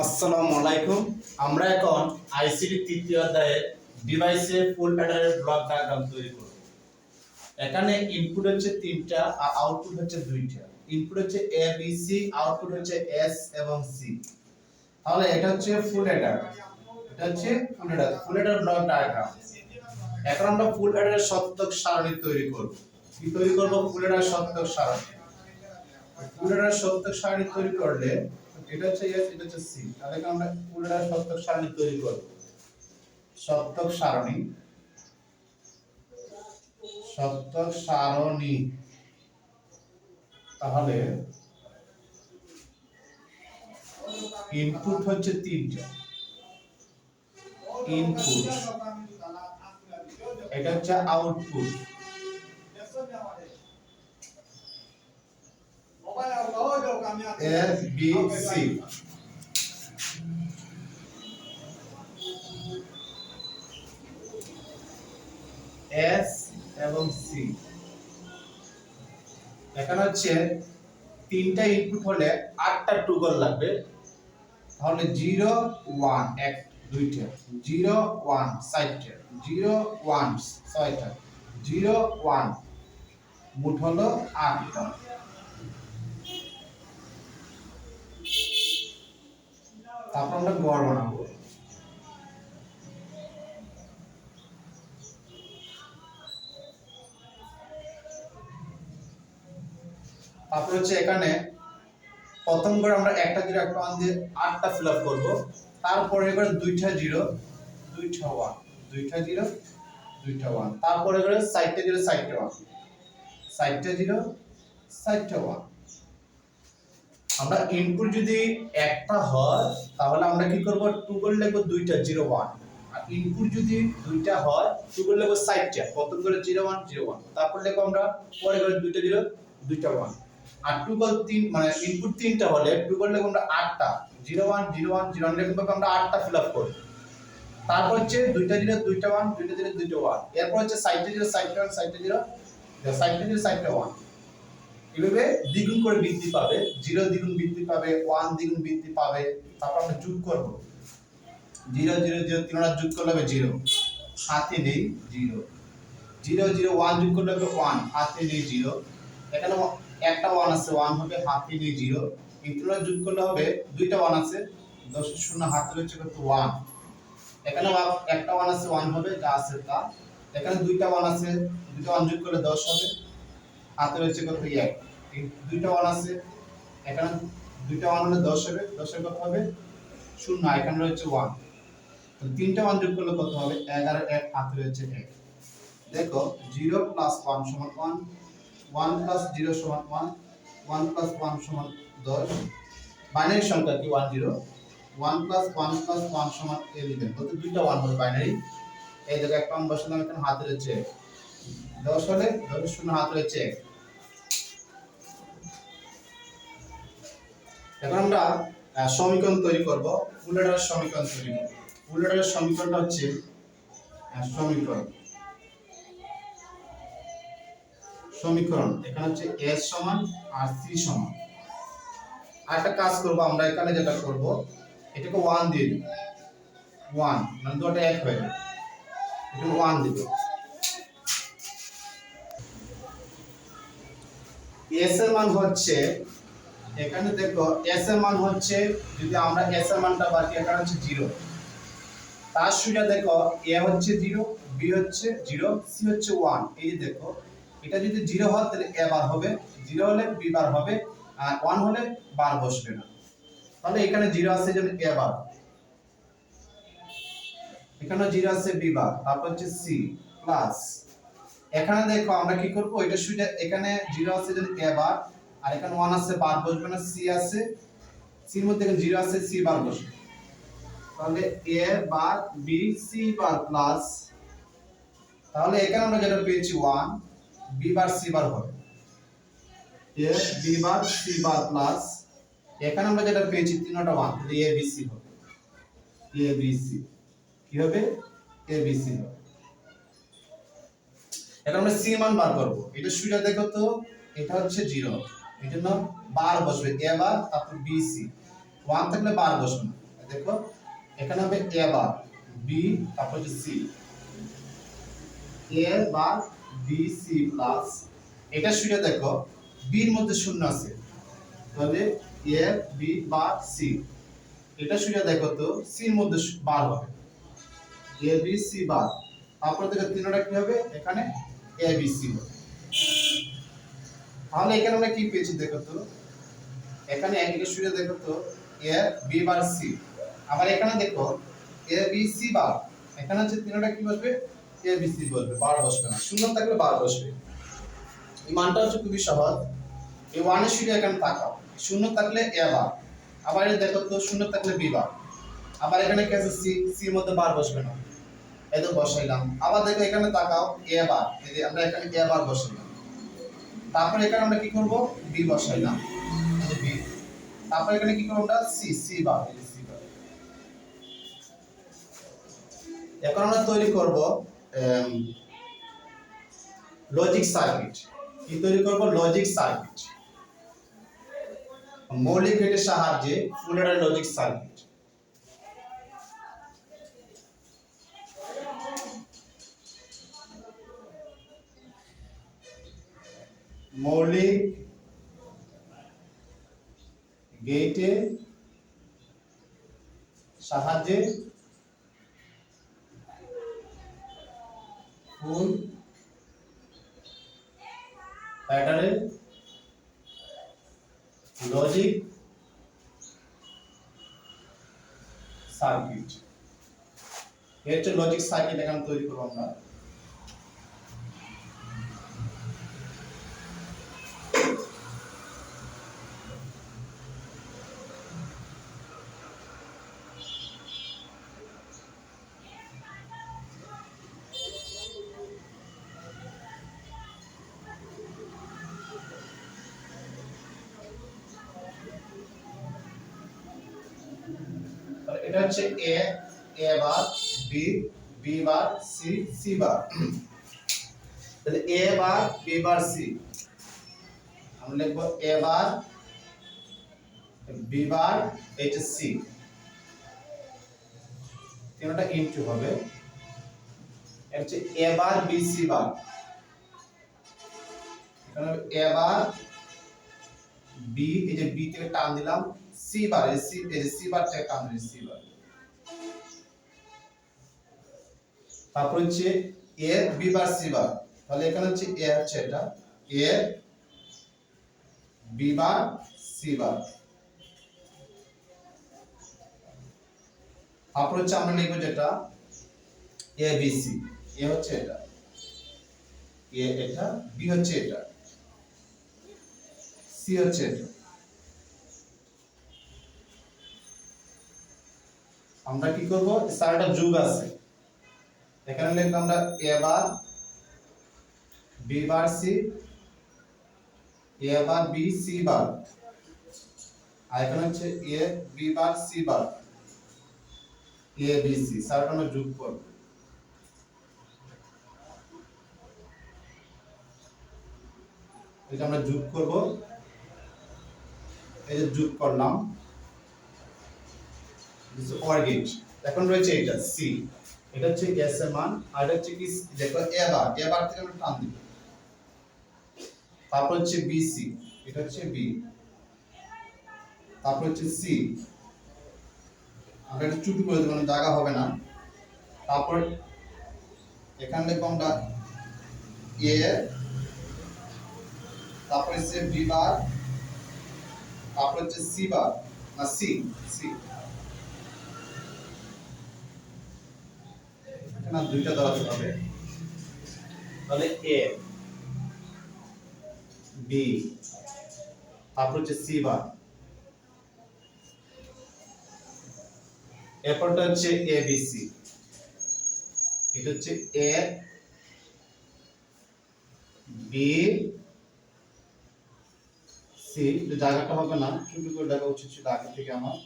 আসসালামু আলাইকুম। আমরা এখন আইসিটি তৃতীয় অধ্যায়ে ডিভাইসে ফুল অ্যাডারের ব্লক ডায়াগ্রাম তৈরি করব। এখানে ইনপুট হচ্ছে তিনটা আর আউটপুট হচ্ছে দুইটা। ইনপুট হচ্ছে এ বি সি, আউটপুট হচ্ছে এস এবং সি। তাহলে এটা হচ্ছে ফুল অ্যাডার, এটা হচ্ছে ফুল অ্যাডার ব্লক ডায়াগ্রাম। এখন আমরা ফুল অ্যাডারের সত্যক সারণী তৈরি করব। কি তৈরি করব? ফুল অ্যাডার সত্যক সারণী। ফুল অ্যাডার সত্যক সারণী তৈরি করলে এটা হচ্ছে এস, এটা হচ্ছে সি। তাহলে আমরা ফুল অ্যাডার সত্যক সারণী তৈরি করব। সত্যক সারণী, সত্যক সারণী। তাহলে ইনপুট হচ্ছে তিনটা। ইনপুট, এটা হচ্ছে output, A B C. S এবং সি। এখানে হচ্ছে তিনটা ইনপুট হলে 8টা টুগল লাগবে। তাহলে 0 1 এক দুইটা, 0 1 চারটা, 0 1 ছয়টা, 0 1 মোট হলো 8টা। তারপর আমরা গড় বানাবো। তারপর হচ্ছে এখানে প্রথম করে আমরা একটা 0 একটা 1 দিয়ে 8টা ফিল আপ করবো। তারপরে করে দুইটা 0 দুইটা 1, দুইটা 0 দুইটা 1। তারপরে করে 4টা 0 4টা 1, 4টা 0 4টা 1। আমরা ইনপুট যদি একটা হয় তাহলে আমরা কি করব? টুগল লিখব দুইটা 0 1। আর ইনপুট যদি দুইটা হয় টুগল লিখব 4টা, প্রথম করে 0 1 0 1। তারপর লিখব আমরা পরে করে দুইটা 0 দুইটা 1। আর টুগল তিন মানে ইনপুট তিনটা হলে টুগল লিখব আমরা 8টা, 0 1 0 1 0 1 লিখব আমরা 8টা ফিল আপ করব। তারপর হচ্ছে দুইটা 0 দুইটা 1 দুইটা 0 দুইটা 1। এরপর হচ্ছে 4টা 0 4টা 1 4টা 0 4টা 0 4টা 1। এভাবে দ্বিগুণ করে বৃদ্ধি পাবে, 0 দ্বিগুণ বৃদ্ধি পাবে, 1 দ্বিগুণ বৃদ্ধি পাবে। তারপর আমরা যোগ করব, 0 0 0 তিনটা যোগ করলে হবে 0, হাতে নেই 0, 0 0 1 যোগ করলে হবে 1, হাতে নেই 0। এখানে একটা 1 আছে, 1 হবে, হাতে নেই 0। এই তিনটা যোগ করলে হবে দুইটা 1 আছে, 10 0 হাতে রয়েছে কত 1। এখানে একটা 1 আছে, 1 হবে, যা আছে তা। এখানে দুইটা 1 আছে, দুইটা 1 যোগ করলে 10 হবে, হাতে রয়েছে কত 1। এই দুইটা 1 আছে, এখানে দুইটা 1 হলে 10 হবে, 10 এর কত হবে 0, এখানে রয়েছে 1। তো তিনটা 1 যোগ করলে কত হবে 11, 1 হাতে রয়েছে 1। দেখো 0 + 1 = 1, 1 + 0 = 1, 1 + 1 = 10। বাইনারি সংখ্যা কি 1 0, 1 + 1 + 1 = 11। কত দুইটা 1 হবে বাইনারি। এই জায়গায় একটা 1 বসালাম, এখানে হাতে রয়েছে 10 হলে 10 0 হাতে রয়েছে 1। এখন আমরা সমীকরণ তৈরি করব। ফুল অ্যাডারের সমীকরণ তৈরি করব। ফুল অ্যাডারের সমীকরণটা হচ্ছে সমীকরণ এখানে হচ্ছে s সমান আর c সমান। আর একটা কাজ করব আমরা, এখানে যেটা করব এটাকে 1 দিয়ে দেব, 1 মানে দুটো এক হয়ে যাবে, এখানে 1 দিব। s এর মান হচ্ছে, এখানে দেখো s এর মান হচ্ছে, যদি আমরা s এর মানটা বাকি, এখানে হচ্ছে 0। তার সুবিধা দেখো a হচ্ছে 0, b হচ্ছে 0, c হচ্ছে 1। এই যে দেখো এটা যদি 0 হয় তাহলে a বার হবে, 0 হলে b বার হবে, আর 1 হলে বার বসবে না। তাহলে এখানে 0 আছে এজন্য a বার, এখানে 0 আছে b বার, তারপর হচ্ছে c প্লাস। এখানে দেখো আমরা কি করব, এটা সুবিধা এখানে 0 আছে এজন্য a বার, আর এখানে 1 আছে বার বসবে না, c আছে, c এর মধ্যে 0 আছে, c বার বসবে। তাহলে a bar b c bar plus, তাহলে এখানে আমরা যেটা পেয়েছি 1, b বার c বার হবে, a b bar c bar plus. এখানে আমরা যেটা পেয়েছি তিনটা 1, তাহলে a b c হবে, a b c কি হবে, a b c হবে। এখন আমরা c মান বার করব। এটা সুবিধা দেখো তো, এটা হচ্ছে 0, এজন্য বার বসবে a বার, তারপর b c। 1 থাকলে বার বসবে না, দেখো এখানে হবে এ বার বি তারপর হচ্ছে সি, এ বার বি সি প্লাস এটা শুনে দেখো বি এর মধ্যে শূন্য আছে তাহলে এ বি বার সি, এটা শুনে দেখো তো সি এর মধ্যে বার হবে এ বি সি বার, তারপর দেখো তিনটা কি হবে এখানে এ বি সি হবে। তাহলে এখানে আমরা কি পেয়েছি দেখো তো, এখানে এটা শুনে দেখো তো এ বি বার সি, আবার এখানে দেখো এ বি সি বার, এখানে হচ্ছে তিনটা কি বসবে এ বি সি বসবে, বার বসবে না, শূন্য থাকলে বার বসবে। এই মানটা হচ্ছে খুবই সহজ। এই ওয়ানের শুধু এখানে তাকাও, শূন্য থাকলে এ বার, আবার এটা দেখো তো শূন্য থাকলে বি বার, আবার এখানে কি আছে সি, সি এর মধ্যে বার বসবে না, এই তো বসাইলাম। আবার দেখো এখানে তাকাও এ বার, এই যে আমরা এখানে এ বার বসাইলাম, তারপর এখানে আমরা কি করব বি বসাইলাম, এই যে বি, তারপর এখানে কি করব আমরা সি, সি বার, এই যে সি বার। এখন আমরা তৈরি করব লজিক সার্কিট। কি তৈরি করব লজিক সার্কিট, মৌলিক গেটের সাহায্যে ফুল অ্যাডার লজিক সার্কিট। মৌলিক গেটের সাহায্যে ফুল অ্যাডারের লজিক সার্কিট, এর যে লজিক সার্কিট এখানে তৈরি করব আমরা। এটা হচ্ছে A, A bar B, B bar C, C bar, তাহলে A bar B bar C, আমরা লিখব A bar B bar H C, তিনটা ইনটু হবে, এটা হচ্ছে এ বার বি সি বার, এখানে এ বার বি, এই যে বি থেকে টান দিলাম সি বার, এই সি, এই যে সি বার থেকে টান দিলাম সি বার, তারপর হচ্ছে এ বি বার সি বার, তাহলে এখানে হচ্ছে এ হচ্ছে এটা এ বি বার সি বার, তারপর হচ্ছে আমরা লিখব যেটা এ বি সি, এ হচ্ছে এটা, এ এটা, বি হচ্ছে এটা, সি হচ্ছে এটা। আমরা কি করব চারটা যোগ আছে, এখানে লিখলাম আমরা এ বার বি বার সি, এ বার বি সি বার, আর এখানে হচ্ছে এ B bar C bar, A B C, চারটা আমরা যোগ করব। এটা আমরা যোগ করব, এই যে যোগ করলাম, দিস অর গেট। এখন রয়েছে এটা সি, এটা হচ্ছে এস এর মান, আর এটা হচ্ছে কি দেখো এ বার, এ বার থেকে আমরা টান দিব, তারপর হচ্ছে বি সি, এটা হচ্ছে বি, তারপর হচ্ছে সি, আমরা এটা চুপি করে দেব না, জায়গা হবে না, তারপর এখানে লিখব আমরা এ, তারপর হচ্ছে বি বার, তারপর হচ্ছে সি বার, না সি, সি, এখানে দুইটা দেওয়া হবে, তাহলে এ বি, তারপর হচ্ছে সি বার, এরপরটা হচ্ছে এ বি সি, এটা হচ্ছে এ বি সি, জায়গাটা হবে না, ছোট করে দেখা উচিত ছিল আগে থেকে আমার।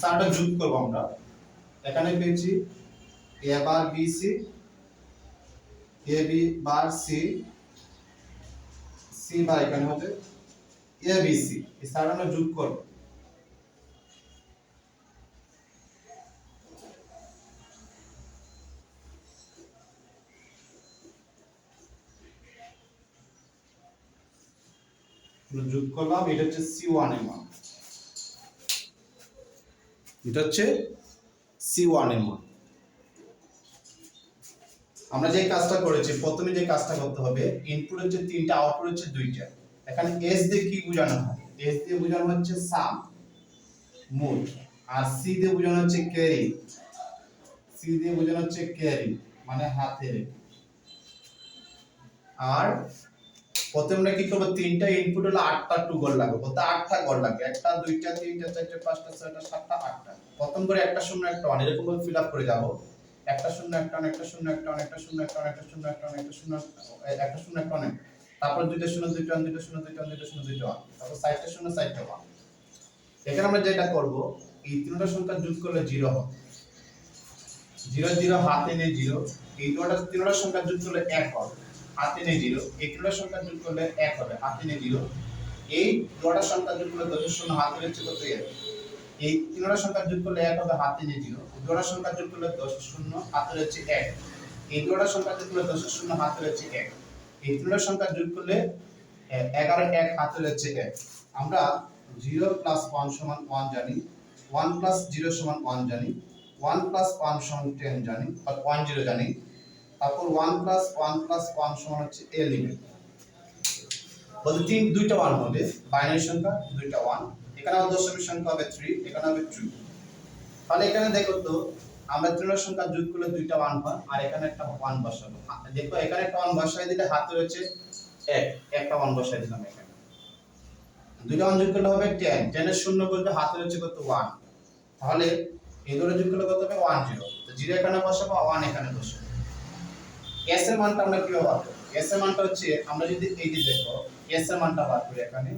চারটা যোগ করবো আমরা, এখানে পেয়েছি A bar B C, A B bar C, C bar এখানে হবে এ বি সি এই চারটা আমরা যোগ করব। যোগ করলাম, এটা হচ্ছে C1 এর মান, এটা হচ্ছে C1 এর মান। আমরা যে কাজটা করেছি, প্রথমে যে কাজটা করতে হবে, ইনপুট হচ্ছে 3টা, আউটপুট হচ্ছে 2টা। এখানে এস দিয়ে কি বোঝানো হয়? এস দিয়ে বোঝানো হচ্ছে সাম, মোট, আর সি দিয়ে বোঝানো হচ্ছে ক্যারি, সি দিয়ে বোঝানো হচ্ছে ক্যারি মানে হাতের। আর প্রথমে আমরা কি করব, 3টা ইনপুট হলো 8টা টুগল লাগবে, বলতে 8টা গড় লাগবে, 1টা 2টা 3টা 4টা 5টা 6টা 7টা 8টা। প্রথম করে একটা শূন্য একটা ওয়ান এরকম ভাবে ফিল আপ করে যাব। একটা শূন্য একটা ওয়ান, একটা শূন্য একটা ওয়ান, একটা শূন্য একটা ওয়ান, একটা শূন্য একটা ওয়ান, একটা শূন্য একটা শূন্য একটা ওয়ান, তারপর দুইটা শূন্য দুইটা ওয়ান, দুইটা শূন্য দুইটা ওয়ান, দুইটা শূন্য দুইটা ওয়ান, তারপর 4টা শূন্য 4টা ওয়ান। এখানে আমরা যেটা করব, এই তিনটা সংখ্যা যোগ করলে 0 হবে, 0 0 হাতে নেই 0। এই তিনটা সংখ্যা যোগ করলে 1 হবে, হাতে নেই 0। এই তিনটা সংখ্যা যোগ করলে 1 হবে, হাতে নেই 0। এই দুটো সংখ্যা যোগ করলে 10 শূন্য হাতে রয়েছে কত? 1। এই তিনটা সংখ্যা যোগ করলে 1 হবে, হাতে নেই 0। দুটো সংখ্যা যোগ করলে 10 শূন্য হাতে রয়েছে 1। এই দুটো সংখ্যা যোগ করলে 10 শূন্য হাতে রয়েছে 1। এই তিনটা সংখ্যা যোগ করলে 11 1 হাতে রয়েছে 1। আমরা 0 + 1 = 1 জানি, 1 + 0 = 1 জানি, 1 + 1 = 10 জানি, আর 1 0 জানি। তারপর 1 + 1 + 1 সমান হচ্ছে 11। বলতে দুইটা 1 হবে, বাইনারি সংখ্যা দুইটা 1। এখানে দশমিক সংখ্যা হবে 3, এখানে হবে 2। তাহলে এখানে দেখো তো, আমরা তিনটা সংখ্যা যোগ করলে দুইটা 1 হয়, আর এখানে একটা 1 বসাবো। দেখো এখানে একটা 1 বসাই দিলে হাতে রয়েছে 1, একটা 1 বসাই দিলাম এখানে। দুইটা 1 যোগ করলে হবে 10, 10 এর শূন্য বলতে হাতে রয়েছে কত? 1। তাহলে এই দুটো যোগ করলে কত হবে? 1 0। তো 0 এখানে বসাবো, 1 এখানে বসাবো। এস এর মানটা আমরা কিভাবে বার করব? এস এর মানটা হচ্ছে, আমরা যদি এই যে দেখো এস এর মানটা বার করি, এখানে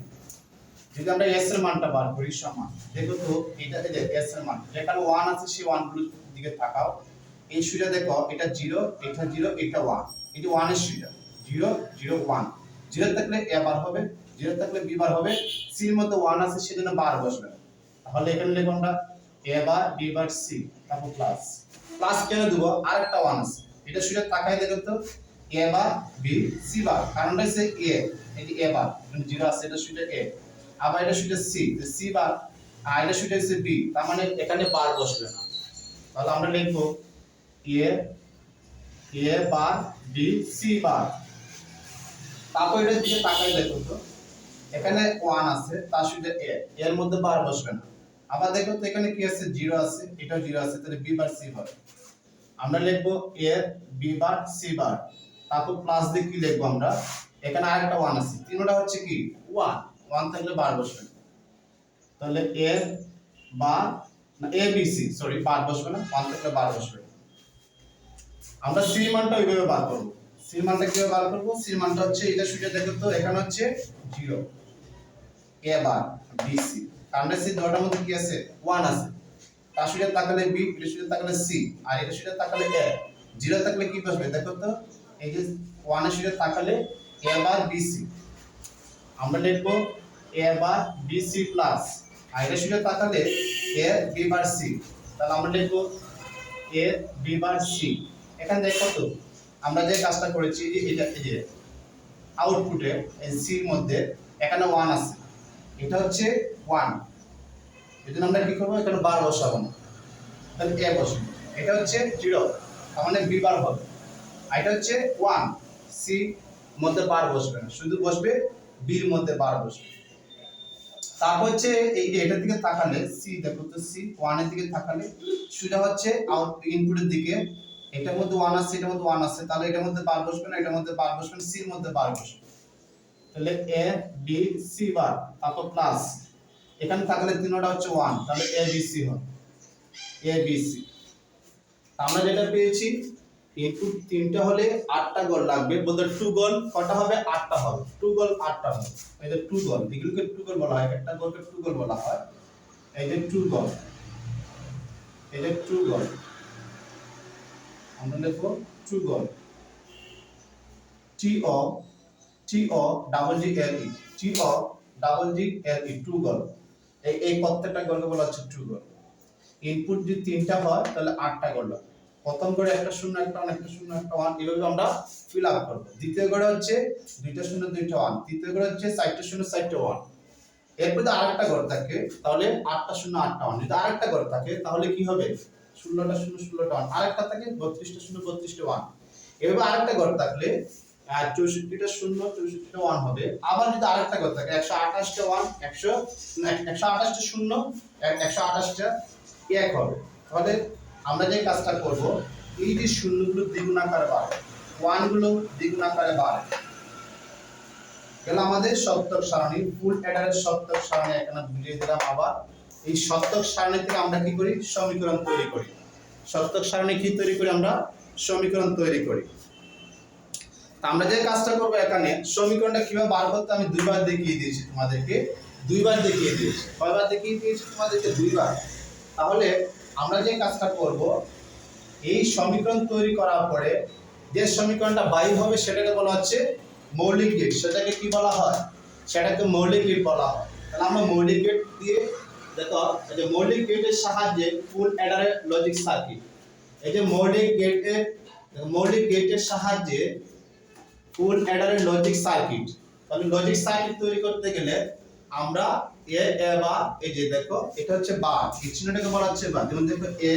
যদি আমরা এস এর মানটা বার করি সমান, দেখো তো এটা এই যে এস এর মান, যেখানে 1 আছে সেই 1 গুলোর দিকে তাকাও। এই সুবিধা দেখো, এটা 0, এটা 0, এটা 1। এটা 1 এর সুবিধা, 0 0 1। 0 থাকলে এ বার হবে, 0 থাকলে বি বার হবে। সি এর মধ্যে 1 আছে সেজন্য বার বসবে না। তাহলে এখানে লিখব আমরা এ বার বি বার সি, তারপর প্লাস। প্লাস কেন দেব? আরেকটা 1 আছে, এটা সুবিধা তাকাই দেখো তো, এ বার বি সি বার, কারণটা হচ্ছে এ, এই যে এ বার মানে 0 আছে, এটা সুবিধা এ। আবার এটা সুবিধা সি, সি বার, আর এটা সুবিধা হচ্ছে বি, তার মানে এখানে বার বসবে না। তাহলে আমরা লিখব এ এ বার বি সি বার। তারপর এটার দিকে তাকাই দেখো তো, এখানে 1 আছে, তার সুবিধা এ, এর মধ্যে বার বসবে না। আবার দেখো তো এখানে কি আছে? 0 আছে, এটাও 0 আছে, তাহলে বি বার সি বার। আমরা লিখব এ বি বার সি বার। তারপর প্লাস দিয়ে কি লিখব আমরা? এখানে আরেকটা 1 আছে, তিনটা হচ্ছে কি 1, 1 থাকলে বার বসবে না। তাহলে এ বার না এ বি সি, সরি বার বসবে না, 1 থাকলে বার বসবে। আমরা সি মানটা ওইভাবে বার করব। সি মানটা কিভাবে বার করব? সি মানটা হচ্ছে, এটা সুবিধা দেখো তো, এখানে হচ্ছে 0, এ বার বি সি, কারণ সি দুটোর মধ্যে কি আছে? 1 আছে। তার সুবিধা তাকালে বি, এটা সুবিধা তাকালে সি, আর এটা সুবিধা তাকালে এ। 0 থাকলে কি বসবে দেখো তো, এই যে 1 এর সুবিধা তাকালে এ বার বি সি। আমরা লিখব A bar B C plus, আর এটা সুবিধা তাকালে এ বি বার সি। তাহলে আমরা লিখব এ বি বার সি। এখানে দেখো তো আমরা যে কাজটা করেছি, যে এটা এই যে আউটপুটে এই সি এর মধ্যে এখানে 1 আছে, এটা হচ্ছে 1। এজন্য আমরা কি করব? এখানে বার বসাবো না, তাহলে এ বসবে। এটা হচ্ছে 0, তার মানে বি বার হবে। আর এটা হচ্ছে 1, সি মধ্যে বার বসবে না, শুধু বসবে বি এর মধ্যে বার বসবে। তারপর হচ্ছে এই যে এটার দিকে তাকালে সি, দেখো তো সি 1 এর দিকে তাকালে সোজা হচ্ছে আউট ইনপুটের দিকে, এটার মধ্যে 1 আছে, এটার মধ্যে 1 আছে, তাহলে এটার মধ্যে বার বসবে না, এটার মধ্যে বার বসবে না, সি এর মধ্যে বার বসবে। তাহলে এ বি সি বার, তারপর প্লাস, এখানে তাকালে তিনটা হচ্ছে 1, তাহলে এ বি সি হবে, এ বি সি। আমরা যেটা পেয়েছি, ইনপুট 3টা হলে 8টা গোল লাগবে, বলতে 2 গোল কটা হবে? 8টা হবে, 2 গোল 8টা হবে। এই যে 2 গোল, এগুলোকে 2 গোল বলা হয়, একটা গোলকে 2 গোল বলা হয়। এই যে 2 গোল, এই যে 2 গোল, আমরা লিখবো 2 গোল, টি ও ডাবল জি এল ই, টি ও ডাবল জি এল ই ট্রু গল। এই প্রত্যেকটা গলকে বলা হচ্ছে ট্রু গল। ইনপুট যদি 3টা হয় তাহলে 8টা গল। প্রথম করে একটা শূন্য একটা 1 একটা শূন্য একটা 1 এইভাবে আমরা ফিল আপ করব। দ্বিতীয় করে হচ্ছে 2টা শূন্য 2টা 1, তৃতীয় করে হচ্ছে 4টা শূন্য 4টা 1। এরপর যদি আরেকটা ঘর থাকে তাহলে 8টা শূন্য 8টা 1। যদি আরেকটা ঘর থাকে তাহলে কি হবে 16টা শূন্য 16টা 1, আরেকটা থাকে 32টা শূন্য 32টা 1। এভাবে আরেকটা ঘর থাকলে 64টা শূন্য 64টা 1 হবে। আবার যদি আরেকটা ঘর থাকে 128টা 1 128টা শূন্য 128টা 1 হবে। তাহলে আমরা যে কাজটা করব, এই যে শূন্যগুলো দ্বিগুণ আকারে বাড়ে, 1 গুলো দ্বিগুণ আকারে বাড়ে, গেল আমাদের সপ্তক সারণী। ফুল অ্যাডারের সপ্তক সারণী এখানে বুঝিয়ে দিলাম। আবার এই সপ্তক সারণী থেকে আমরা কি করি, সমীকরণ তৈরি করি। সপ্তক সারণী কি তৈরি করি, আমরা সমীকরণ তৈরি করি। আমরা যে কাজটা করব এখানে, সমীকরণটা কিভাবে বার করতে আমি দুইবার দেখিয়ে দিয়েছি তোমাদেরকে, দুইবার দেখিয়ে দিয়েছি। কয়বার দেখিয়ে দিয়েছি তোমাদেরকে? দুইবার। তাহলে আমরা যে কাজটা করব, এই সমীকরণ তৈরি করার পরে যে সমীকরণটা বাই হবে সেটাকে বলা হচ্ছে মৌলিক গেট। সেটাকে কি বলা হয়? সেটাকে মৌলিক গেট বলা হয়। তাহলে আমরা মৌলিক গেট দিয়ে দেখো, এই যে মৌলিক গেটের সাহায্যে ফুল অ্যাডারের লজিক সার্কিট, এই যে মৌলিক গেটের সাহায্যে ফুল অ্যাডারের লজিক সার্কিট। তাহলে লজিক সার্কিট তৈরি করতে গেলে আমরা এ বা এই যে দেখো এটা হচ্ছে বার, এই চিহ্নটাকে বলা হচ্ছে বার। যেমন দেখো এ,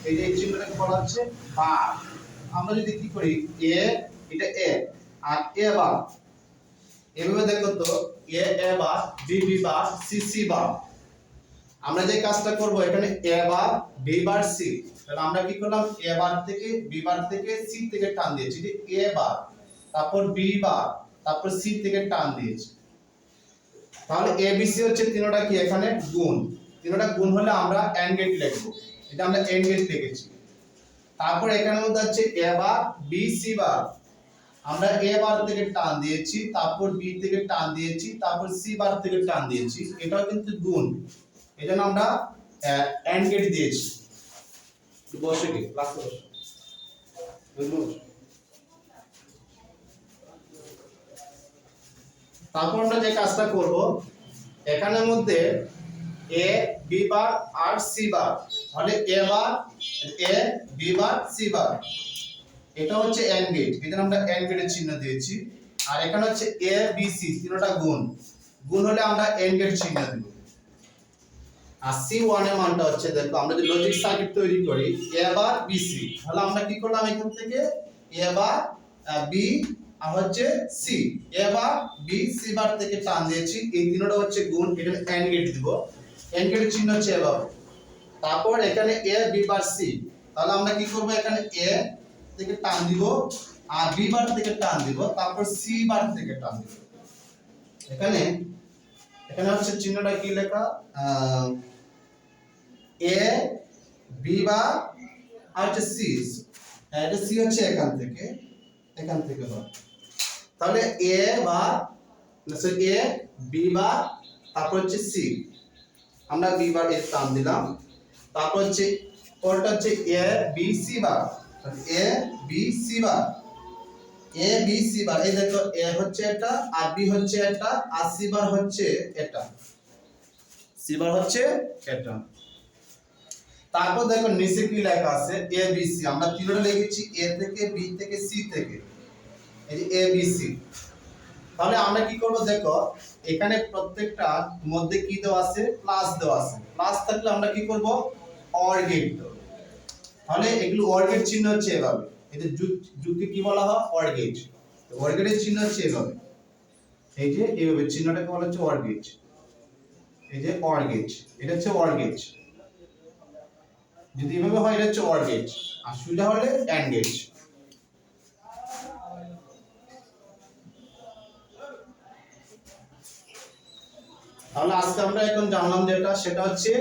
এই যে চিহ্নটাকে বলা হচ্ছে বার। আমরা যদি কি করি, এ এটা এ আর এ বার, এভাবে দেখো তো এ বার, বি বার, সি বার। আমরা যে কাজটা করব এখানে এ বার, বি বার, সি। তাহলে আমরা কি করলাম, এ বার থেকে বি বার থেকে সি থেকে টান দিয়েছি, যে এ বার, তারপর বি বার, তারপর সি থেকে টান দিয়েছি। তাহলে এ বি সি হচ্ছে তিনটা কি এখানে গুণ, তিনটা গুণ হলে আমরা এন্ড গেট লিখবো। এটা আমরা এন্ড গেট লিখেছি। তারপর এখানের মধ্যে হচ্ছে এ বার, বি, সি বার। আমরা এ বার থেকে টান দিয়েছি, তারপর বি থেকে টান দিয়েছি, তারপর সি বার থেকে টান দিয়েছি। এটাও কিন্তু গুণ, এজন্য আমরা এন্ড গেট দিয়েছি। বসে কি ক্লাসে বসে বুঝলো। তারপর আমরা যে কাজটা করব, এখানের মধ্যে এ বি বার আর সি বার, মানে এ বার, এ বি বার, সি বার, এটা হচ্ছে এন্ড গেট। এজন্য আমরা এন্ড গেটের চিহ্ন দিয়েছি। আর এখানে হচ্ছে এ বি সি তিনটা গুণ, গুণ হলে আমরা এন্ড গেট চিহ্ন দেব। আর সি ওয়ান এর মানটা হচ্ছে, দেখো আমরা যদি লজিক সার্কিট তৈরি করি এ বার বি সি, তাহলে আমরা কি করলাম, এখান থেকে এ বার বি আর হচ্ছে সি, এ বার বি সি বার থেকে টান দিয়েছি, এই তিনটা হচ্ছে গুণ, এটা এন্ড গেট দিব। এন্ড গেটের চিহ্ন হচ্ছে এভাবে। তারপর এখানে এ বি বার সি, তাহলে আমরা কি করব, এখানে এ থেকে টান দিব আর বি বার থেকে টান দিব, তারপর সি বার থেকে টান দিব। এখানে হচ্ছে চিহ্নটা কি লেখা, এ বি বার আর হচ্ছে সি, এটা সি হচ্ছে এখান থেকে হয়। তাহলে এ বার, এ বি বার, তারপর হচ্ছে সি, আমরা বি বার এর টান দিলাম। তারপর হচ্ছে পরটা হচ্ছে A B C bar, A B C bar, A B C বার। এই দেখো এ হচ্ছে এটা আর বি হচ্ছে এটা আর সি বার হচ্ছে এটা, সি বার হচ্ছে এটা। তারপর দেখো নিচে কি লেখা আছে, এ বি সি। আমরা তিনটা লিখেছি, এ থেকে বি থেকে সি থেকে, এই যে এ বি সি। তাহলে আমরা কি করব, দেখো এখানে প্রত্যেকটা মধ্যে কি দেওয়া আছে, প্লাস দেওয়া আছে। প্লাস থাকলে আমরা কি করব, অর গেট দেব। তাহলে এগুলো অর গেট চিহ্ন হচ্ছে এভাবে, এটা যুগকে কি বলা হয়, অর গেট। তো অর গেটের চিহ্ন হচ্ছে এভাবে, এই যে এইভাবে চিহ্নটাকে বলা হচ্ছে অর গেট। এই যে অর গেট, এটা হচ্ছে অর গেট। যদি এভাবে হয় এটা হচ্ছে অর গেট, আর সোজা হলে এন্ড গেট। তাহলে আজকে আমরা এখন জানলাম যেটা, সেটা হচ্ছে